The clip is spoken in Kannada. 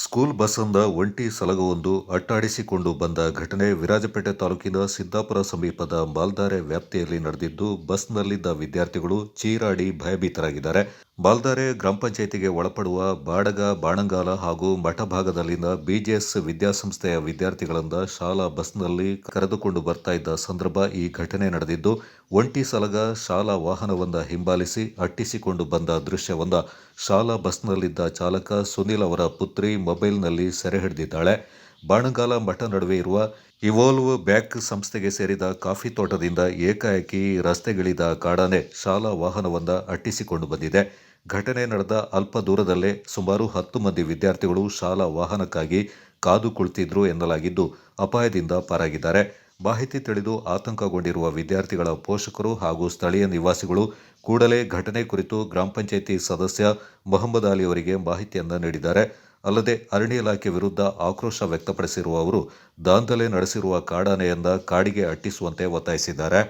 ಸ್ಕೂಲ್ ಬಸ್ಸೊಂದ ಒಂಟಿ ಸಲಗವೊಂದು ಅಟ್ಟಾಡಿಸಿಕೊಂಡು ಬಂದ ಘಟನೆ ವಿರಾಜಪೇಟೆ ತಾಲೂಕಿನ ಸಿದ್ದಾಪುರ ಸಮೀಪದ ಮಾಲ್ದಾರೆ ವ್ಯಾಪ್ತಿಯಲ್ಲಿ ನಡೆದಿದ್ದು, ಬಸ್ನಲ್ಲಿದ್ದ ವಿದ್ಯಾರ್ಥಿಗಳು ಚೀರಾಡಿ ಭಯಭೀತರಾಗಿದ್ದಾರೆ. ಮಾಲ್ದಾರೆ ಗ್ರಾಮ ಪಂಚಾಯಿತಿಗೆ ಒಳಪಡುವ ಬಾಡಗ, ಬಾಣಂಗಾಲ ಹಾಗೂ ಮಠ ಭಾಗದಲ್ಲಿನ ಬಿಜೆಎಸ್ ವಿದ್ಯಾಸಂಸ್ಥೆಯ ವಿದ್ಯಾರ್ಥಿಗಳಿಂದ ಶಾಲಾ ಬಸ್ನಲ್ಲಿ ಕರೆದುಕೊಂಡು ಬರ್ತಾ ಇದ್ದ ಸಂದರ್ಭ ಈ ಘಟನೆ ನಡೆದಿದ್ದು, ಒಂಟಿ ಸಲಗ ಶಾಲಾ ವಾಹನವೊಂದ ಹಿಂಬಾಲಿಸಿ ಅಟ್ಟಿಸಿಕೊಂಡು ಬಂದ ದೃಶ್ಯವೊಂದ ಶಾಲಾ ಬಸ್ನಲ್ಲಿದ್ದ ಚಾಲಕ ಸುನಿಲ್ ಅವರ ಪುತ್ರಿ ಮೊಬೈಲ್ನಲ್ಲಿ ಸೆರೆ ಹಿಡಿದಿದ್ದಾಳೆ. ಬಾಣಂಗಾಲ ಮಠ ನಡುವೆ ಇರುವ ಇವೋಲ್ವ್ ಬ್ಯಾಕ್ ಸಂಸ್ಥೆಗೆ ಸೇರಿದ ಕಾಫಿ ತೋಟದಿಂದ ಏಕಾಏಕಿ ರಸ್ತೆಗಿಳಿದ ಕಾಡಾನೆ ಶಾಲಾ ವಾಹನವೊಂದ ಅಟ್ಟಿಸಿಕೊಂಡು ಬಂದಿದೆ. ಘಟನೆ ನಡೆದ ಅಲ್ಪ ದೂರದಲ್ಲೇ ಸುಮಾರು 10 ಮಂದಿ ವಿದ್ಯಾರ್ಥಿಗಳು ಶಾಲಾ ವಾಹನಕ್ಕಾಗಿ ಕಾದು ಕುಳಿತಿದ್ರು ಎನ್ನಲಾಗಿದ್ದು, ಅಪಾಯದಿಂದ ಪಾರಾಗಿದ್ದಾರೆ. ಮಾಹಿತಿ ತಿಳಿದು ಆತಂಕಗೊಂಡಿರುವ ವಿದ್ಯಾರ್ಥಿಗಳ ಪೋಷಕರು ಹಾಗೂ ಸ್ಥಳೀಯ ನಿವಾಸಿಗಳು ಕೂಡಲೇ ಘಟನೆ ಕುರಿತು ಗ್ರಾಮ ಪಂಚಾಯಿತಿ ಸದಸ್ಯ ಮೊಹಮ್ಮದ್ ಅಲಿ ಅವರಿಗೆ ಮಾಹಿತಿಯನ್ನ ನೀಡಿದ್ದಾರೆ. ಅಲ್ಲದೆ ಅರಣ್ಯ ಇಲಾಖೆ ವಿರುದ್ಧ ಆಕ್ರೋಶ ವ್ಯಕ್ತಪಡಿಸಿರುವ ಅವರು ದಾಂಧಲೆ ನಡೆಸಿರುವ ಕಾಡಾನೆಯನ್ನ ಕಾಡಿಗೆ ಅಟ್ಟಿಸುವಂತೆ ಒತ್ತಾಯಿಸಿದ್ದಾರೆ.